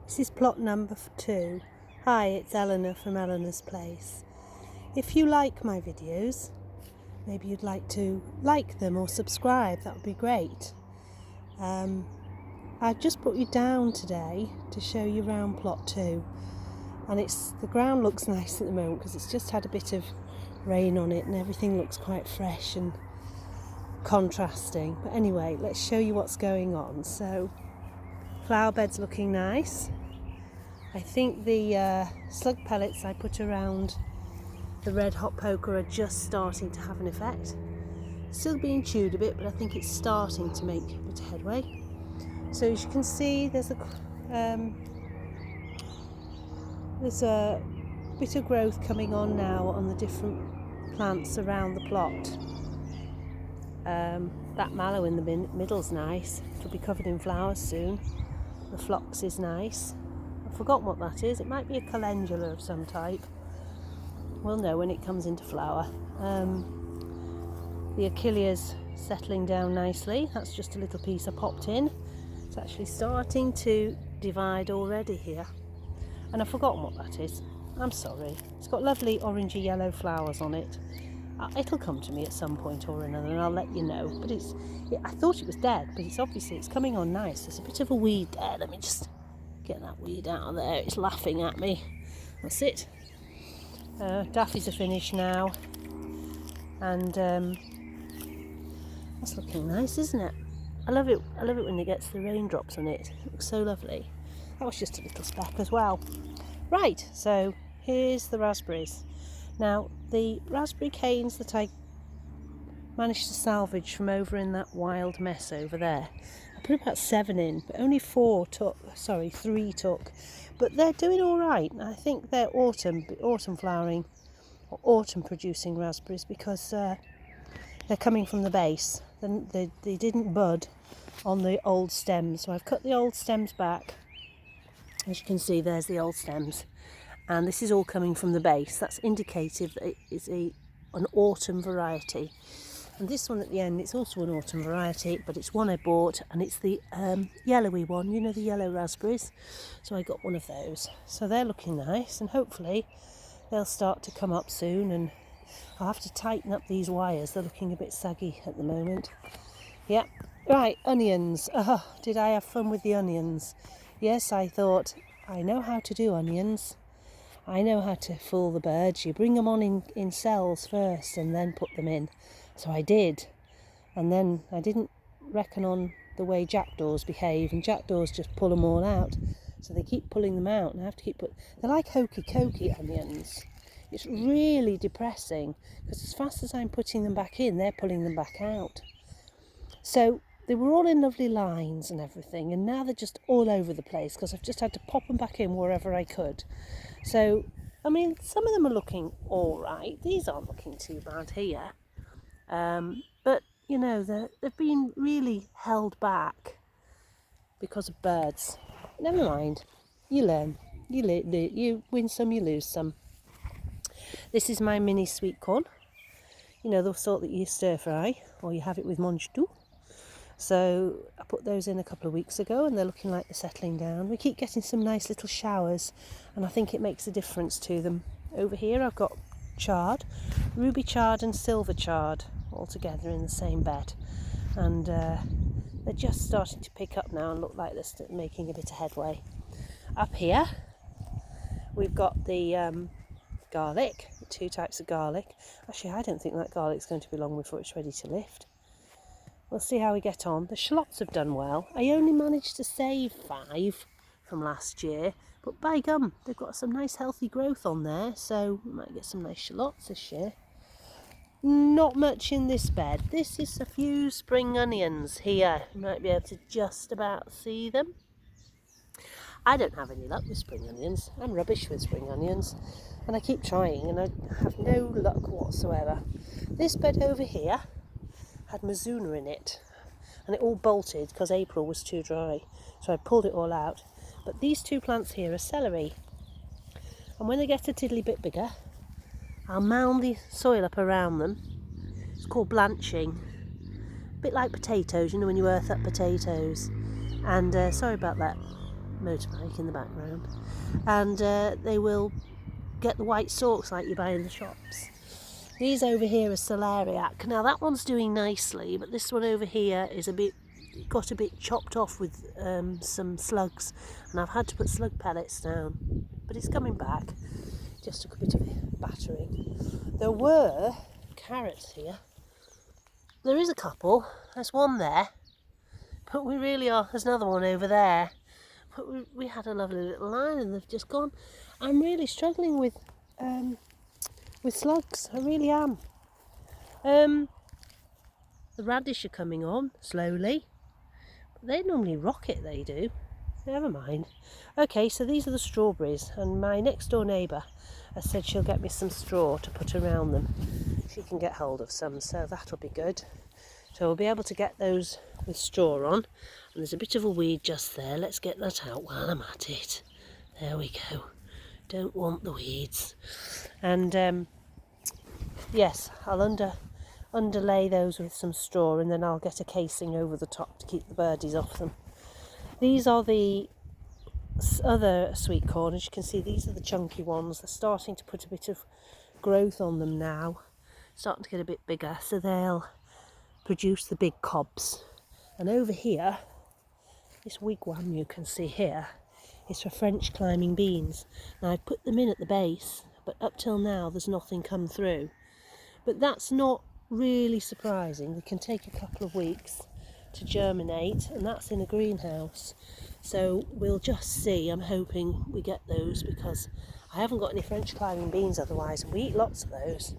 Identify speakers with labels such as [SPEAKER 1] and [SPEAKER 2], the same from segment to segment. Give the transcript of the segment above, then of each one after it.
[SPEAKER 1] This is plot number 2. Hi, it's Eleanor from Eleanor's Place. If you like my videos, maybe you'd like to like them or subscribe, that would be great. I've just brought you down today to show you around plot 2, and the ground looks nice at the moment because it's just had a bit of rain on it and everything looks quite fresh and contrasting. But anyway, let's show you what's going on. So, flower bed's looking nice. I think the slug pellets I put around the red hot poker are just starting to have an effect. Still being chewed a bit, but I think it's starting to make a bit of headway. So as you can see, there's a bit of growth coming on now on the different plants around the plot. That mallow in the middle's nice. It'll be covered in flowers soon. The phlox is nice. I've forgotten what that is. It might be a calendula of some type. We'll know when it comes into flower. The achillia's settling down nicely. That's just a little piece I popped in. It's actually starting to divide already here. And I've forgotten what that is. I'm sorry. It's got lovely orangey yellow flowers on it. It'll come to me at some point or another and I'll let you know. But I thought it was dead, but it's coming on nice. There's a bit of a weed there. Let me just get that weed out of there. It's laughing at me. That's it. Daffys are finished now. And that's looking nice, isn't it? I love it when it gets the raindrops on it. It looks so lovely. That was just a little speck as well. Right, so here's the raspberries. Now, the raspberry canes that I managed to salvage from over in that wild mess over there, I put about 7 in, but only 3 took. But they're doing all right. I think they're autumn flowering or autumn producing raspberries because they're coming from the base. They didn't bud on the old stems, so I've cut the old stems back. As you can see, there's the old stems. And this is all coming from the base. That's indicative that it is an autumn variety. And this one at the end, it's also an autumn variety, but it's one I bought, and it's the yellowy one, you know, the yellow raspberries. So I got one of those. So they're looking nice, and hopefully they'll start to come up soon, and I'll have to tighten up these wires. They're looking a bit saggy at the moment. Yep. Right, onions. Oh, did I have fun with the onions? Yes, I thought, I know how to do onions. I know how to fool the birds. You bring them on in cells first and then put them in. So I did. And then I didn't reckon on the way jackdaws behave, and jackdaws just pull them all out. So they keep pulling them out, and I have to keep they're like hokey cokey onions. It's really depressing because as fast as I'm putting them back in, they're pulling them back out. So they were all in lovely lines and everything, and now they're just all over the place because I've just had to pop them back in wherever I could. So, I mean, some of them are looking all right. These aren't looking too bad here. But, you know, they've been really held back because of birds. Never mind. You learn. You win some, you lose some. This is my mini sweet corn. You know, the sort that you stir fry, or you have it with mange tout. So I put those in a couple of weeks ago, and they're looking like they're settling down. We keep getting some nice little showers, and I think it makes a difference to them. Over here I've got chard, ruby chard and silver chard all together in the same bed, and they're just starting to pick up now and look like they're making a bit of headway. Up here we've got the garlic, 2 types of garlic. Actually, I don't think that garlic's going to be long before it's ready to lift. We'll see how we get on. The shallots have done well. I only managed to save 5 from last year, but by gum, they've got some nice healthy growth on there, so we might get some nice shallots this year. Not much in this bed. This is a few spring onions here. You might be able to just about see them. I don't have any luck with spring onions. I'm rubbish with spring onions, and I keep trying and I have no luck whatsoever. This bed over here had Mizuna in it, and it all bolted because April was too dry, so I pulled it all out. But these 2 plants here are celery, and when they get a tiddly bit bigger, I'll mound the soil up around them. It's called blanching, a bit like potatoes, you know, when you earth up potatoes. And sorry about that motorbike in the background, and they will get the white stalks like you buy in the shops. These over here are celeriac. Now that one's doing nicely, but this one over here is got a bit chopped off with some slugs, and I've had to put slug pellets down, but it's coming back. Just took a bit of battering. There were carrots here. There is a couple. There's one there, but we really are. There's another one over there, but we had a lovely little line and they've just gone. I'm really struggling with slugs. I really am. The radish are coming on slowly. They normally rocket, they do. Never mind. Okay, so these are the strawberries, and my next door neighbour has said she'll get me some straw to put around them. She can get hold of some, so that'll be good. So we'll be able to get those with straw on. And there's a bit of a weed just there. Let's get that out while I'm at it. There we go. Don't want the weeds. And yes, I'll underlay those with some straw, and then I'll get a casing over the top to keep the birdies off them. These are the other sweet corn. As you can see, these are the chunky ones. They're starting to put a bit of growth on them now, starting to get a bit bigger, so they'll produce the big cobs. And over here, this wigwam you can see here is for French climbing beans. Now I've put them in at the base, but up till now there's nothing come through. But that's not really surprising. They can take a couple of weeks to germinate, and that's in a greenhouse. So we'll just see. I'm hoping we get those, because I haven't got any French climbing beans otherwise, and we eat lots of those,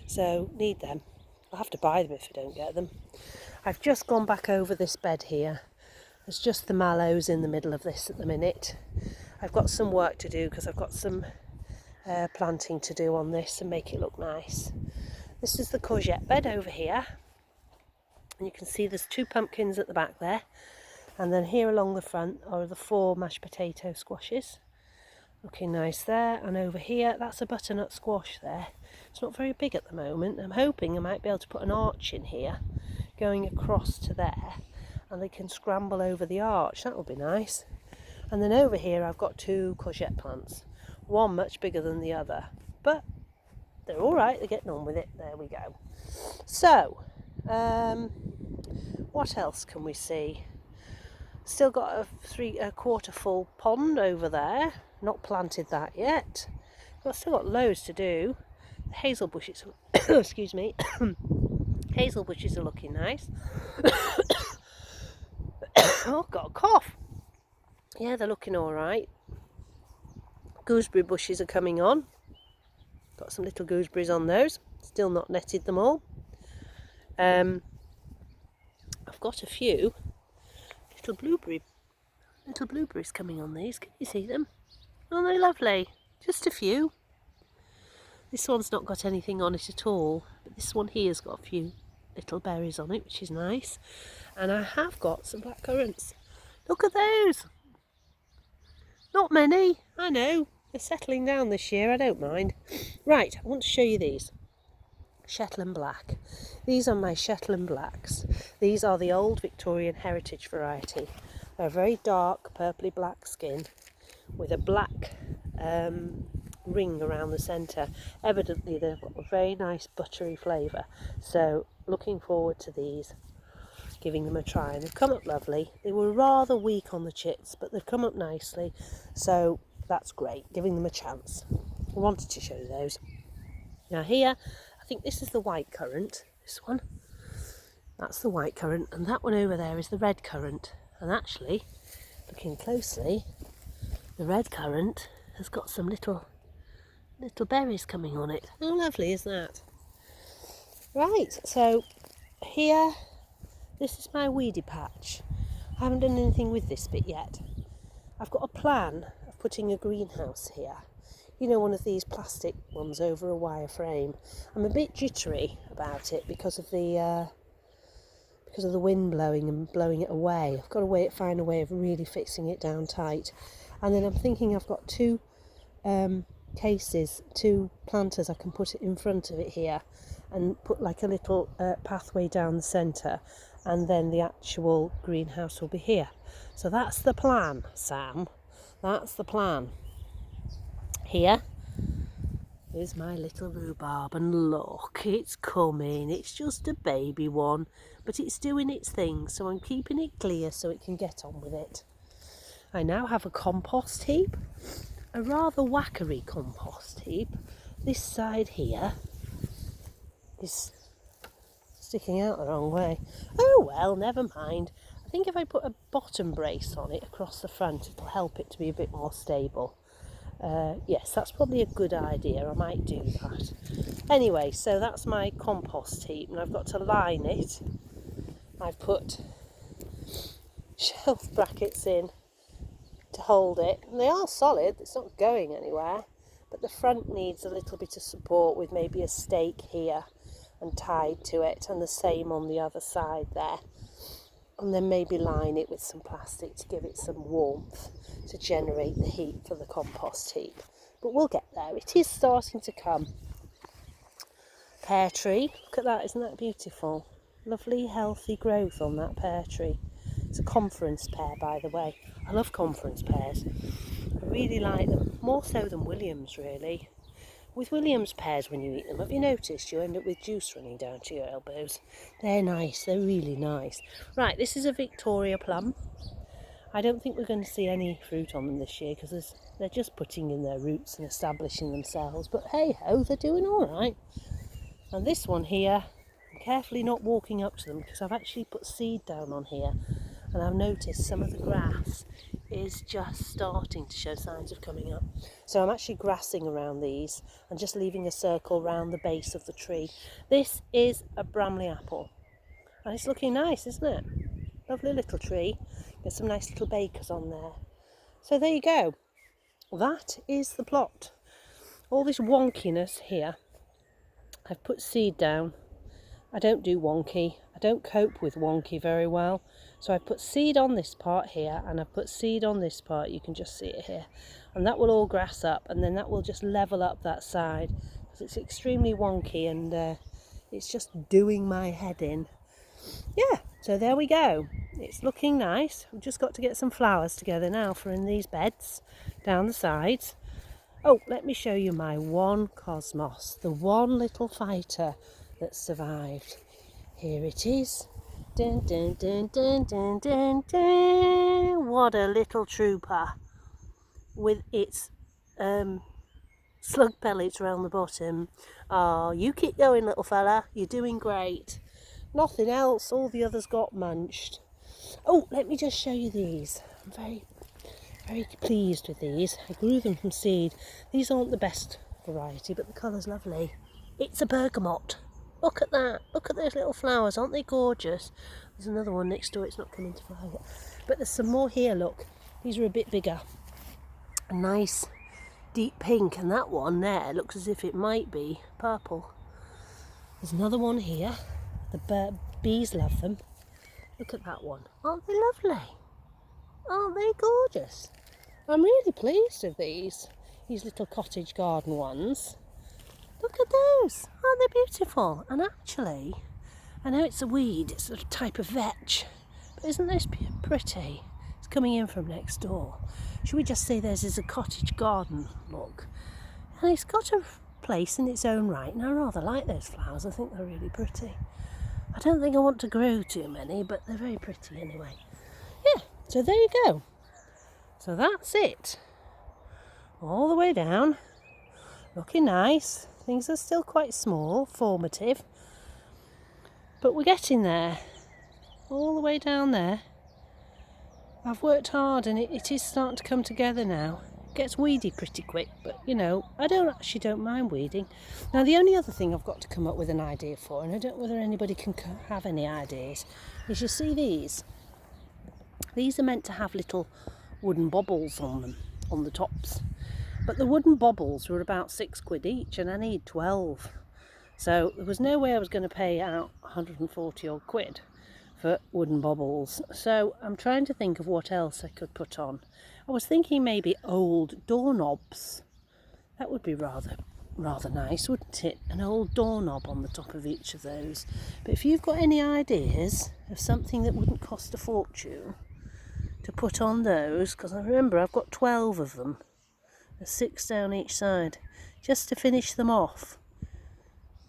[SPEAKER 1] so need them. I'll have to buy them if I don't get them. I've just gone back over this bed here. There's just the mallows in the middle of this at the minute. I've got some work to do because I've got some planting to do on this and make it look nice. This is the courgette bed over here, and you can see there's 2 pumpkins at the back there, and then here along the front are the 4 mashed potato squashes, looking nice there. And over here, that's a butternut squash there. It's not very big at the moment. I'm hoping I might be able to put an arch in here going across to there, and they can scramble over the arch. That would be nice. And then over here I've got 2 courgette plants, one much bigger than the other, but they're all right, they're getting on with it. There we go. So what else can we see? Still got a quarter full pond over there. Not planted that yet. But still got loads to do. The hazel bushes, excuse me, hazel bushes are looking nice. Oh, got a cough. Yeah, they're looking all right. Gooseberry bushes are coming on. Got some little gooseberries on those. Still not netted them all. I've got a few little blueberries coming on these. Can you see them? Oh, they're lovely. Just a few. This one's not got anything on it at all, but this one here's got a few little berries on it, which is nice. And I have got some black currants. Look at those. Not many, I know. They're settling down this year, I don't mind. Right, I want to show you these. Shetland Black. These are my Shetland Blacks. These are the old Victorian heritage variety. They're a very dark purpley black skin with a black ring around the centre. Evidently they've got a very nice buttery flavour. So looking forward to these, giving them a try. And they've come up lovely. They were rather weak on the chits, but they've come up nicely. So that's great, giving them a chance. I wanted to show you those. Now here, I think this is the white currant, this one. That's the white currant, and that one over there is the red currant. And actually, looking closely, the red currant has got some little berries coming on it. How lovely is that? Right, so here, this is my weedy patch. I haven't done anything with this bit yet. I've got a plan of putting a greenhouse here. You know, one of these plastic ones over a wire frame. I'm a bit jittery about it because of the wind blowing and blowing it away. I've got to find a way of really fixing it down tight. And then I'm thinking I've got 2 cases, 2 planters I can put it in front of it here and put like a little pathway down the centre, and then the actual greenhouse will be here. So that's the plan, Sam. That's the plan. Here is my little rhubarb, and look, it's coming. It's just a baby one, but it's doing its thing, so I'm keeping it clear so it can get on with it. I now have a compost heap, a rather wackery compost heap. This side here is sticking out the wrong way. Oh well, never mind. I think if I put a bottom brace on it across the front, it'll help it to be a bit more stable. Yes, that's probably a good idea. I might do that. Anyway, so that's my compost heap, and I've got to line it. I've put shelf brackets in to hold it, and they are solid. It's not going anywhere, but the front needs a little bit of support with maybe a stake here and tied to it, and the same on the other side there. And then maybe line it with some plastic to give it some warmth to generate the heat for the compost heap. But we'll get there. It is starting to come. Pear tree, look at that, isn't that beautiful? Lovely healthy growth on that pear tree. It's a conference pear, by the way. I love conference pears. I really like them, more so than Williams really. With Williams pears, when you eat them, have you noticed you end up with juice running down to your elbows? They're nice, they're really nice. Right, this is a Victoria plum. I don't think we're going to see any fruit on them this year because they're just putting in their roots and establishing themselves. But hey ho, they're doing all right. And this one here, I'm carefully not walking up to them because I've actually put seed down on here. And I've noticed some of the grass is just starting to show signs of coming up. So I'm actually grassing around these and just leaving a circle around the base of the tree. This is a Bramley apple. And it's looking nice, isn't it? Lovely little tree. Get some nice little bakers on there. So there you go. That is the plot. All this wonkiness here. I've put seed down. I don't do wonky. I don't cope with wonky very well. So I've put seed on this part here, and I've put seed on this part. You can just see it here. And that will all grass up, and then that will just level up that side. Because it's extremely wonky, and it's just doing my head in. Yeah, so there we go. It's looking nice. We've just got to get some flowers together now for in these beds down the sides. Oh, let me show you my one cosmos, the one little fighter that survived. Here it is. Dun, dun, dun, dun, dun, dun, dun. What a little trooper with its slug pellets around the bottom. Oh, you keep going, little fella. You're doing great. Nothing else. All the others got munched. Oh, let me just show you these. I'm very pleased with these. I grew them from seed. These aren't the best variety, but the colour's lovely. It's a bergamot. Look at that. Look at those little flowers. Aren't they gorgeous? There's another one next door. It's not coming to flower yet. But there's some more here, look. These are a bit bigger. A nice deep pink. And that one there looks as if it might be purple. There's another one here. The bees love them. Look at that one. Aren't they lovely? Aren't they gorgeous? I'm really pleased with these little cottage garden ones. Look at those. Aren't they beautiful? And actually, I know it's a weed, it's a type of vetch, but isn't this pretty? It's coming in from next door. Should we just say theirs is a cottage garden look? And it's got a place in its own right, and I rather like those flowers. I think they're really pretty. I don't think I want to grow too many, but they're very pretty anyway. Yeah, so there you go. So that's it. All the way down. Looking nice. Things are still quite small, formative. But we're getting there. All the way down there. I've worked hard and it is starting to come together now. It gets weedy pretty quick, but you know, I don't mind weeding. Now the only other thing I've got to come up with an idea for, and I don't know whether anybody can have any ideas, is you see these? These are meant to have little wooden bobbles on them, on the tops. But the wooden bobbles were about £6 each and I need 12. So there was no way I was going to pay out 140 odd quid for wooden bobbles. So I'm trying to think of what else I could put on. I was thinking maybe old doorknobs. That would be rather nice, wouldn't it? An old doorknob on the top of each of those. But if you've got any ideas of something that wouldn't cost a fortune to put on those, because I remember I've got 12 of them. There's 6 down each side, just to finish them off.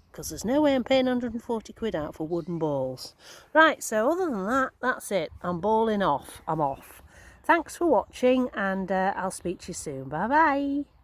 [SPEAKER 1] Because there's no way I'm paying 140 quid out for wooden balls. Right, so other than that, that's it. I'm balling off. I'm off. Thanks for watching, and I'll speak to you soon. Bye bye.